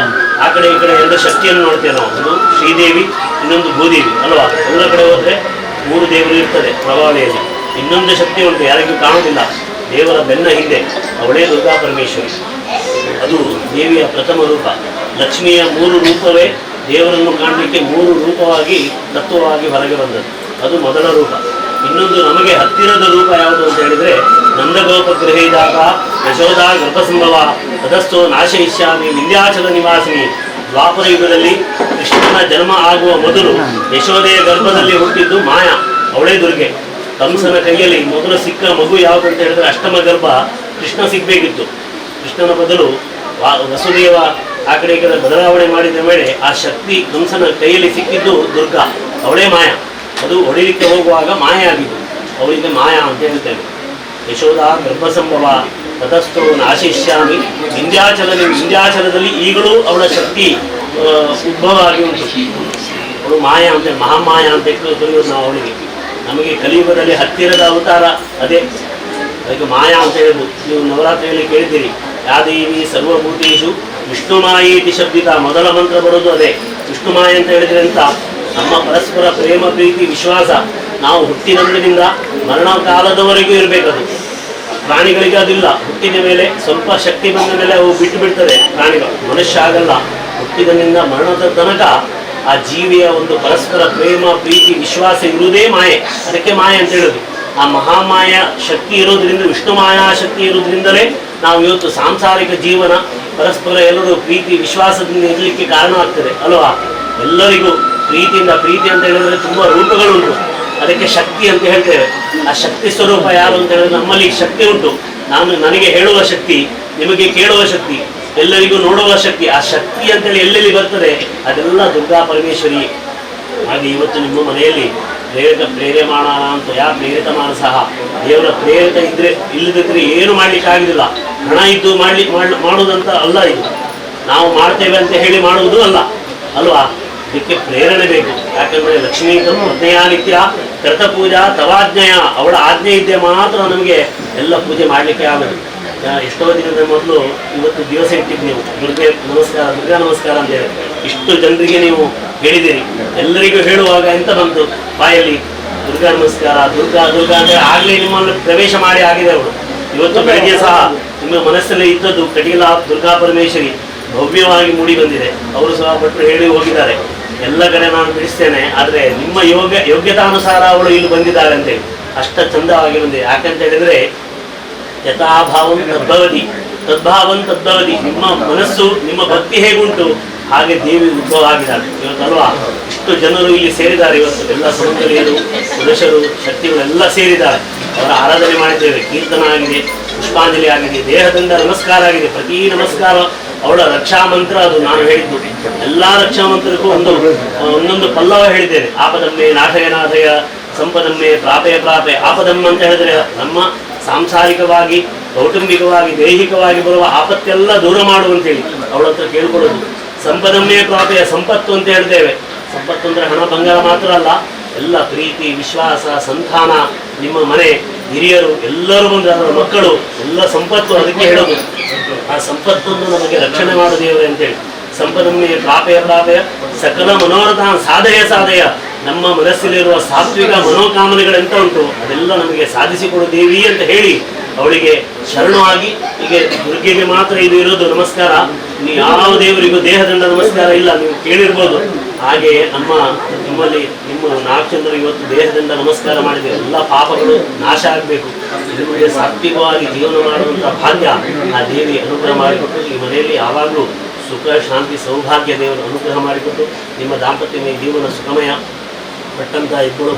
ಆ ಕಡೆ ಈ ಕಡೆ ಎರಡು ಶಕ್ತಿಯನ್ನು ನೋಡ್ತೇವೆ ನಾವು. ಒಂದು ಶ್ರೀದೇವಿ, ಇನ್ನೊಂದು ಭೂದೇವಿ ಅಲ್ವಾ. ಎಲ್ಲ ಕಡೆ ಹೋದರೆ 3 ದೇವರು ಇರ್ತದೆ ಪ್ರಭಾವಳಿಯಲ್ಲಿ. ಇನ್ನೊಂದು ಶಕ್ತಿ ಉಂಟು, ಯಾರಿಗೂ ಕಾಣುವುದಿಲ್ಲ, ದೇವರ ಬೆನ್ನ ಹಿಂದೆ, ಅವಳೇ ದುರ್ಗಾ ಪರಮೇಶ್ವರಿ. ಅದು ದೇವಿಯ ಪ್ರಥಮ ರೂಪ. ಲಕ್ಷ್ಮಿಯ 3 ರೂಪವೇ ದೇವರನ್ನು ಕಾಣಲಿಕ್ಕೆ 3 ರೂಪವಾಗಿ ತತ್ವವಾಗಿ ಹೊರಗೆ ಬಂದದ್ದು. ಅದು ಮೊದಲ ರೂಪ. ಇನ್ನೊಂದು ನಮಗೆ ಹತ್ತಿರದ ರೂಪ ಯಾವುದು ಅಂತ ಹೇಳಿದರೆ ನಂದಗೋಪಗೃಹೇದಾಗ ಯಶೋಧ ಗರ್ಭಸಂಭವ ತದಸ್ಥೋ ನಾಶಯಿಷ್ಯಾಮಿ ವಿಂಧ್ಯಾಚಲ ನಿವಾಸಿನಿ. ದ್ವಾಪರ ಯುಗದಲ್ಲಿ ಕೃಷ್ಣನ ಜನ್ಮ ಆಗುವ ಮೊದಲು ಯಶೋಧೆಯ ಗರ್ಭದಲ್ಲಿ ಹುಟ್ಟಿದ್ದು ಮಾಯಾ, ಅವಳೇ ದುರ್ಗೆ. ಕಂಸನ ಕೈಯಲ್ಲಿ ಮೊದಲು ಸಿಕ್ಕ ಮಗು ಯಾವುದು ಅಂತ ಹೇಳಿದರೆ ಅಷ್ಟಮ ಗರ್ಭ ಕೃಷ್ಣ ಸಿಗಬೇಕಿತ್ತು. ಕೃಷ್ಣನ ಬದಲು ವಸುದೇವ ಆ ಕಡೆ ಈ ಕಡೆ ಬದಲಾವಣೆ ಮಾಡಿದ ಮೇಲೆ ಆ ಶಕ್ತಿ ಕಂಸನ ಕೈಯಲ್ಲಿ ಸಿಕ್ಕಿದ್ದು ದುರ್ಗಾ, ಅವಳೇ ಮಾಯಾ. ಅದು ಹೊಡಿಲಿಕ್ಕೆ ಹೋಗುವಾಗ ಮಾಯಾ ಆಗಿದ್ದು, ಅವಳಿಗೆ ಮಾಯಾ ಅಂತ ಹೇಳ್ತೇವೆ. ಯಶೋಧ ಗರ್ಭಸಂಭವ ತತಸ್ಥೋ ನಾಶಿಷ್ಯಾಮಿ ವಿಂಧ್ಯಾಚಲದಲ್ಲಿ ಈಗಲೂ ಅವಳ ಶಕ್ತಿ ಉದ್ಭವ ಆಗಿ ಉಂಟು. ಅವಳು ಮಾಯಾ ಅಂತೇಳಿ, ಮಹಾಮಾಯಾ ಅಂತ ಕರೆಯೋದು ನಾವು ಅವಳಿಗೆ. ನಮಗೆ ಕಲಿಯುಗದಲ್ಲಿ ಹತ್ತಿರದ ಅವತಾರ ಅದೇ, ಅದಕ್ಕೆ ಮಾಯಾ ಅಂತ ಹೇಳೋದು. ನೀವು ನವರಾತ್ರಿಯಲ್ಲಿ ಕೇಳಿದ್ದೀರಿ, ಯಾದೇವಿ ಸರ್ವಭೂತೇಶು ವಿಷ್ಣುಮಾಯೇತಿ ಶಬ್ದಿತ. ಮೊದಲ ಮಂತ್ರ ಬರೋದು ಅದೇ, ವಿಷ್ಣುಮಾಯ ಅಂತ ಹೇಳಿದ್ರೆ ಅಂತ ನಮ್ಮ ಪರಸ್ಪರ ಪ್ರೇಮ ಪ್ರೀತಿ ವಿಶ್ವಾಸ ನಾವು ಹುಟ್ಟಿದಂದಿನಿಂದ ಮರಣ ಕಾಲದವರೆಗೂ ಇರಬೇಕದು. ಪ್ರಾಣಿಗಳಿಗೆ ಅದಿಲ್ಲ. ಹುಟ್ಟಿದ ಮೇಲೆ ಸ್ವಲ್ಪ ಶಕ್ತಿ ಬಂದ ಮೇಲೆ ಅವು ಬಿಟ್ಟು ಬಿಡ್ತದೆ ಪ್ರಾಣಿಗಳು. ಮನುಷ್ಯ ಆಗಲ್ಲ. ಹುಟ್ಟಿದನಿಂದ ಮರಣದ ತನಕ ಆ ಜೀವಿಯ ಒಂದು ಪರಸ್ಪರ ಪ್ರೇಮ ಪ್ರೀತಿ ವಿಶ್ವಾಸ ಇರುವುದೇ ಮಾಯೆ. ಅದಕ್ಕೆ ಮಾಯೆ ಅಂತ ಹೇಳೋದು. ಆ ಮಹಾಮಾಯ ಶಕ್ತಿ ಇರೋದ್ರಿಂದ, ವಿಷ್ಣು ಮಾಯಾ ಶಕ್ತಿ ಇರೋದ್ರಿಂದಲೇ ನಾವು ಇವತ್ತು ಸಾಂಸಾರಿಕ ಜೀವನ ಪರಸ್ಪರ ಎಲ್ಲರೂ ಪ್ರೀತಿ ವಿಶ್ವಾಸದಿಂದ ಇರಲಿಕ್ಕೆ ಕಾರಣ ಆಗ್ತದೆ ಅಲ್ವಾ. ಎಲ್ಲರಿಗೂ ಪ್ರೀತಿಯಿಂದ, ಪ್ರೀತಿ ಅಂತ ಹೇಳಿದ್ರೆ ತುಂಬ ರೂಪಗಳುಂಟು, ಅದಕ್ಕೆ ಶಕ್ತಿ ಅಂತ ಹೇಳ್ತೇವೆ. ಆ ಶಕ್ತಿ ಸ್ವರೂಪ ಯಾರು ಅಂತ ಹೇಳಿದ್ರೆ ನಮ್ಮಲ್ಲಿ ಶಕ್ತಿ ಉಂಟು. ನನಗೆ ಹೇಳುವ ಶಕ್ತಿ, ನಿಮಗೆ ಕೇಳುವ ಶಕ್ತಿ, ಎಲ್ಲರಿಗೂ ನೋಡುವ ಶಕ್ತಿ. ಆ ಶಕ್ತಿ ಅಂತೇಳಿ ಎಲ್ಲೆಲ್ಲಿ ಬರ್ತದೆ ಅದೆಲ್ಲ ದುರ್ಗಾ ಪರಮೇಶ್ವರಿ. ಹಾಗೆ ಇವತ್ತು ನಿಮ್ಮ ಮನೆಯಲ್ಲಿ ಪ್ರೇರಮಾಣ ಅಂತ ಪ್ರೇರಿತ ಮಾನಸಃ, ದೇವರ ಪ್ರೇರಿತ ಇದ್ರೆ ಇಲ್ಲದಿದ್ರೆ ಏನು ಮಾಡ್ಲಿಕ್ಕೆ ಆಗುದಿಲ್ಲ. ಹಣ ಇದ್ದು ಮಾಡುವುದಂತ ಅಲ್ಲ ಇದು. ನಾವು ಮಾಡ್ತೇವೆ ಅಂತ ಹೇಳಿ ಮಾಡುವುದು ಅಲ್ಲ ಅಲ್ವಾ. ಇದಕ್ಕೆ ಪ್ರೇರಣೆ ಬೇಕು. ಯಾಕಂದ್ರೆ ಲಕ್ಷ್ಮೀ ಪ್ರಜ್ಞೆಯಾನಿತ್ಯ ಕೃತ ಪೂಜಾ ತವಾಜ್ಞೆಯ, ಅವಳ ಆಜ್ಞೆ ಇದ್ದೆ ಮಾತ್ರ ನಮಗೆ ಎಲ್ಲ ಪೂಜೆ ಮಾಡಲಿಕ್ಕೆ ಆಗೋದು. ಎಷ್ಟೋ ದಿನದ ಮೊದಲು ಇವತ್ತು ದಿವಸ ಇಟ್ಟಿದ್ದು ನೀವು ದುರ್ಗಾ ನಮಸ್ಕಾರ ಅಂತ ಹೇಳಿ ಇಷ್ಟು ಜನರಿಗೆ ನೀವು ಹೇಳಿದ್ದೀರಿ. ಎಲ್ಲರಿಗೂ ಹೇಳುವಾಗ ಎಂತ ಬಂತು ಬಾಯಲ್ಲಿ? ದುರ್ಗಾ ನಮಸ್ಕಾರ, ದುರ್ಗಾ ದುರ್ಗಾ ಅಂದರೆ ಆಗಲೇ ನಿಮ್ಮನ್ನು ಪ್ರವೇಶ ಮಾಡಿ ಆಗಿದೆ ಅವಳು. ಇವತ್ತು ಬೆಳಗ್ಗೆ ಸಹ ನಿಮ್ಮ ಮನಸ್ಸಲ್ಲಿ ಇದ್ದದ್ದು ಕಟೀಲ ದುರ್ಗಾ ಪರಮೇಶ್ವರಿ ಭವ್ಯವಾಗಿ ಮೂಡಿ ಬಂದಿದೆ. ಅವರು ಸಹ ಭಟ್ರು ಹೇಳಿ ಹೋಗಿದ್ದಾರೆ. ಎಲ್ಲ ಕಡೆ ನಾನು ತಿಳಿಸ್ತೇನೆ. ಆದರೆ ನಿಮ್ಮ ಯೋಗ್ಯತಾನುಸಾರ ಅವಳು ಇಲ್ಲಿ ಬಂದಿದ್ದಾಳೆ ಅಂತೇಳಿ ಅಷ್ಟ ಚಂದವಾಗಿ ಬಂದಿದೆ. ಯಾಕಂತ ಹೇಳಿದ್ರೆ ಯಥಾಭಾವಂ ತದ್ಭವತಿ ತದ್ಭಾವಂ ತದ್ಭವತಿ. ನಿಮ್ಮ ಮನಸ್ಸು ನಿಮ್ಮ ಭಕ್ತಿ ಹೇಗುಂಟು ಹಾಗೆ ದೇವಿ ಉದ್ಭವ ಆಗಿದ್ದಾರೆ. ಇವತ್ತಲ್ವಾ ಇಷ್ಟು ಜನರು ಇಲ್ಲಿ ಸೇರಿದ್ದಾರೆ. ಇವತ್ತು ಎಲ್ಲ ಸುಂದರಿಯರು ಪುರುಷರು ಶಕ್ತಿಗಳೆಲ್ಲ ಸೇರಿದ್ದಾರೆ. ಅವರ ಆರಾಧನೆ ಮಾಡಿದ್ದೇವೆ. ಕೀರ್ತನ ಆಗಿದೆ, ಪುಷ್ಪಾಂಜಲಿ ಆಗಿದೆ, ದೇಹದಿಂದ ನಮಸ್ಕಾರ ಆಗಿದೆ. ಪ್ರತಿ ನಮಸ್ಕಾರ ಅವಳ ರಕ್ಷಾ ಮಂತ್ರ. ಅದು ನಾನು ಹೇಳಿದ್ದು ಎಲ್ಲಾ ರಕ್ಷಾ ಮಂತ್ರಕ್ಕೂ ಒಂದೊಂದು ಪಲ್ಲವ ಹೇಳಿದ್ದೇನೆ. ಆಪದಮ್ಮೆ ನಾಥಯ ಸಂಪದಮ್ಮೆ ಪ್ರಾಪೆ ಪ್ರಾಪೆ. ಆಪದಮ್ಮ ಅಂತ ಹೇಳಿದ್ರೆ ನಮ್ಮ ಸಾಂಸಾರಿಕವಾಗಿ ಕೌಟುಂಬಿಕವಾಗಿ ದೈಹಿಕವಾಗಿ ಬರುವ ಆಪತ್ತೆಲ್ಲ ದೂರ ಮಾಡುವಂತೇಳಿ ಅವಳ ಹತ್ರ ಕೇಳ್ಕೊಳ್ಳೋದು. ಸಂಪದಮ್ಮೆ ಪ್ರಾಪೆಯ ಸಂಪತ್ತು ಅಂತ ಹೇಳ್ತೇವೆ. ಸಂಪತ್ತು ಅಂದ್ರೆ ಹಣ ಬಂಗಾರ ಮಾತ್ರ ಅಲ್ಲ, ಎಲ್ಲ ಪ್ರೀತಿ ವಿಶ್ವಾಸ ಸಂತಾನ, ನಿಮ್ಮ ಮನೆ ಹಿರಿಯರು ಎಲ್ಲರೂ ಬಂದ್ರೆ ಅದರ ಮಕ್ಕಳು ಎಲ್ಲ ಸಂಪತ್ತು. ಅದಕ್ಕೆ ಹೇಳೋದು ಆ ಸಂಪತ್ತನ್ನು ನಮಗೆ ರಕ್ಷಣೆ ಮಾಡು ದೇವರೇ ಅಂತೇಳಿ. ಸಂಪದಮ್ಮೆ ಪ್ರಾಪೆಯ ಪ್ರಾಪೆಯ ಸಕಲ ಮನೋರಥ ಸಾಧೆಯ ನಮ್ಮ ಮನಸ್ಸಲ್ಲಿರುವ ಸಾತ್ವಿಕ ಮನೋಕಾಮನೆಗಳೆಂತ ಉಂಟು ಅದೆಲ್ಲ ನಮಗೆ ಸಾಧಿಸಿಕೊಡು ದೇವಿ ಅಂತ ಹೇಳಿ ಅವಳಿಗೆ ಶರಣವಾಗಿ. ಈಗ ದುರ್ಗೆಗೆ ಮಾತ್ರ ಇದು ಇರೋದು ನಮಸ್ಕಾರ. ನೀವು ಯಾವ ದೇವರಿಗೂ ದೇಹದಂಡ ನಮಸ್ಕಾರ ಇಲ್ಲ, ನೀವು ಕೇಳಿರ್ಬೋದು. ಹಾಗೆ ನಿಮ್ಮಲ್ಲಿ ನಿಮ್ಮ 4 ಜನರು ಇವತ್ತು ದೇಹದಂಡ ನಮಸ್ಕಾರ ಮಾಡಿದರೆ ಎಲ್ಲ ಪಾಪಗಳು ನಾಶ ಆಗಬೇಕು. ನಿಮಗೆ ಸಾತ್ವಿಕವಾಗಿ ಜೀವನ ಮಾಡುವಂಥ ಭಾಗ್ಯ ಆ ದೇವಿ ಅನುಗ್ರಹ ಮಾಡಿಕೊಟ್ಟು ಈ ಮನೆಯಲ್ಲಿ ಯಾವಾಗಲೂ ಸುಖ ಶಾಂತಿ ಸೌಭಾಗ್ಯ ದೇವರು ಅನುಗ್ರಹ ಮಾಡಿಕೊಟ್ಟು ನಿಮ್ಮ ದಾಂಪತ್ಯಮಯ ಜೀವನ ಸುಖಮಯ ಪಟ್ಟಂಥ ಇಬ್ಬರು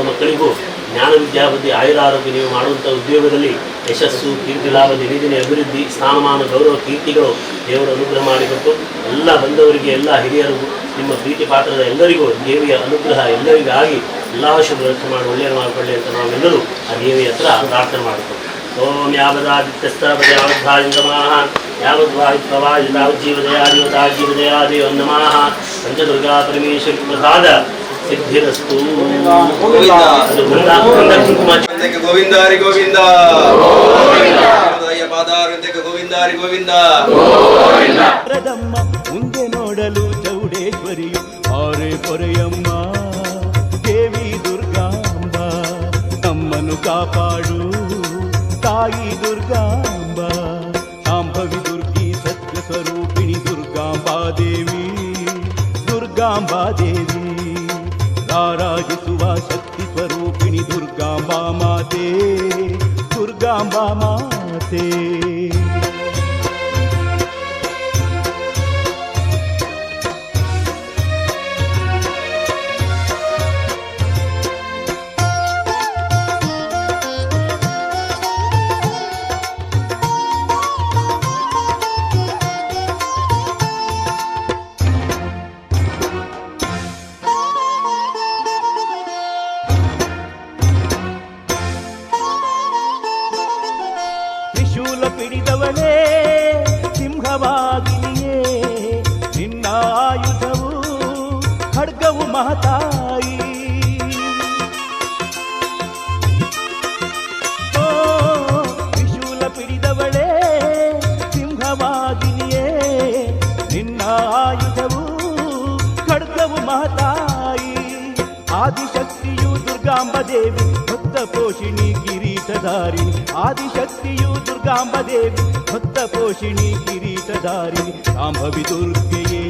ಮಕ್ಕಳಿಗೂ ಜ್ಞಾನ ವಿದ್ಯಾಬುದ್ಧಿ ಆಯುರ ಆರೋಗ್ಯ ನೀವು ಮಾಡುವಂಥ ಉದ್ಯೋಗದಲ್ಲಿ ಯಶಸ್ಸು ಕೀರ್ತಿ ಲಾಭ ದಿನೇ ಅಭಿವೃದ್ಧಿ ಸ್ಥಾನಮಾನ ಗೌರವ ಕೀರ್ತಿಗಳು ದೇವರು ಅನುಗ್ರಹ ಮಾಡಿಕೊಟ್ಟು ಎಲ್ಲ ಬಂದವರಿಗೆ ಎಲ್ಲ ಹಿರಿಯರಿಗೂ ನಿಮ್ಮ ಪ್ರೀತಿ ಪಾತ್ರದ ಎಲ್ಲರಿಗೂ ದೇವಿಯ ಅನುಗ್ರಹ ಎಲ್ಲರಿಗಾಗಿ ಎಲ್ಲ ಶುಭ ರಕ್ಷಣೆ ಮಾಡಿ ಒಳ್ಳೆಯದು ಮಾಡಿಕೊಳ್ಳಿ ಅಂತ ನಾವೆಲ್ಲರೂ ಆ ದೇವಿಯ ಹತ್ರ ಪ್ರಾರ್ಥನೆ ಮಾಡಿಕೊಂಡು ಓಂ ಯಾವದಾದಿತ್ಯಸ್ತರಪದಯಾವದ್ಭಾಯಿಂದಮಾಹ ಯಾವದ್ವಾಯುಪ್ರವಾಯುಜೀವದಯಾದಿವತಾಜೀವದಯಾದೇವ ನಮಃ ಪಂಚದುರ್ಗಾ ಪರಮೇಶ್ವರಿ ಪ್ರಸಾದ ಸಿದ್ಧಿರಸ್ತು. ಗೋವಿಂದ ಹರಿ ಗೋವಿಂದ ಪಾದಾರಕ್ಕೆ ಗೋವಿಂದ ಹರಿ ಗೋವಿಂದ. ಮುಂದೆ ನೋಡಲು ಚೌಡೇಶ್ವರಿಯು ಆರೆ ಪೊರೆಯಮ್ಮ ದೇವಿ ದುರ್ಗಾಂಬ ನಮ್ಮನ್ನು ಕಾಪಾಡು ತಾಯಿ ದುರ್ಗಾಂಬ. ಶಾಂಭವಿ ದುರ್ಗಿ ಸತ್ಯ ಸ್ವರೂಪಿಣಿ ದುರ್ಗಾಂಬಾ ದೇವಿ ದುರ್ಗಾಂಬಾ ದೇವಿ. ರಾರಾಜಿಸುವ ಶಕ್ತಿ ಸ್ವರೂಪಿಣಿ ದುರ್ಗಾಂಬಾ ಮಾತೆ ದುರ್ಗಾಂಬಾ ಮಾತೆ. ಪಿಡಿದವಳೇ ಸಿಂಹವಾಗಿಯೇ ನಿನ್ನ ಆಯುಧವು ಖಡ್ಗವು ಮಹತಾಯಿ. ಓ ತ್ರಿಶೂಲ ಪಿಡಿದವಳೇ ಸಿಂಹವಾಗಿಯೇ ನಿನ್ನ ಆಯುಧವು ಖಡ್ಗವು ಮಹತಾಯಿ. ಆದಿಶಕ್ತಿಯು ದುರ್ಗಾಂಬ ದೇವಿ ಭಕ್ತ ಪೋಷಿಣಿ ಕಿರೀಟಧಾರಿಣಿ. ಆದಿಶಕ್ತಿಯು ದುರ್ಗಾಂಬ ದೇವಿ ಭಕ್ತ ಪೋಷಿಣಿ ಕಿರೀಟಧಾರಿಣಿ. ಶಾಂಭವಿ ದುರ್ಗೆಯೇ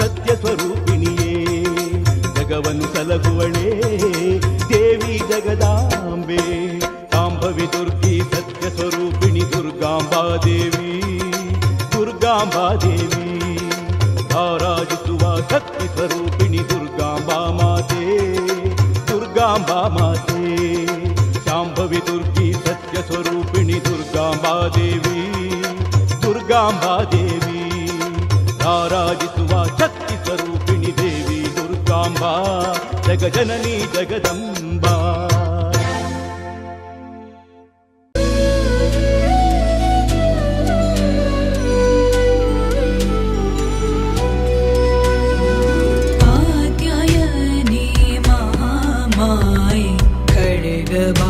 ಸತ್ಯ ಸ್ವರೂಪಿಣಿಯೇ ಜಗವನ್ನು ಸಲಹುವಳೇ ದೇವಿ ಜಗದಾಂಬೆ. ಶಾಂಭವಿ ದುರ್ಗಿ ಸತ್ಯ ಸ್ವರೂಪಿಣಿ ದುರ್ಗಾಂಬಾ ದೇವಿ ದುರ್ಗಾಂಬಾ ದೇವಿ. ರಾರಾಜಿಸುವ ಶಕ್ತಿ ಸ್ವರೂಪಿಣಿ ದುರ್ಗಾಂಬಾ ಮಾತೆ ದುರ್ಗಾಂಬಾ ಮಾತೆ. ಶಾಂಭವಿ ದುರ್ಗಿ ಸತ್ಯ ಸ್ವರೂಪಿಣಿ ದುರ್ಗಾಂಬಾ ದೇವಿ ದುರ್ಗಾಂಬಾ ದೇವಿ. ರಾರಾಜಿಸುವ ಶಕ್ತಿ ಸ್ವರೂಪಿಣಿ ದೇವಿ ದುರ್ಗಾಂಬಾ ಜಗಜನನಿ ಜಗದಂಬಾ. कात्यायनी महामाये खड्गमा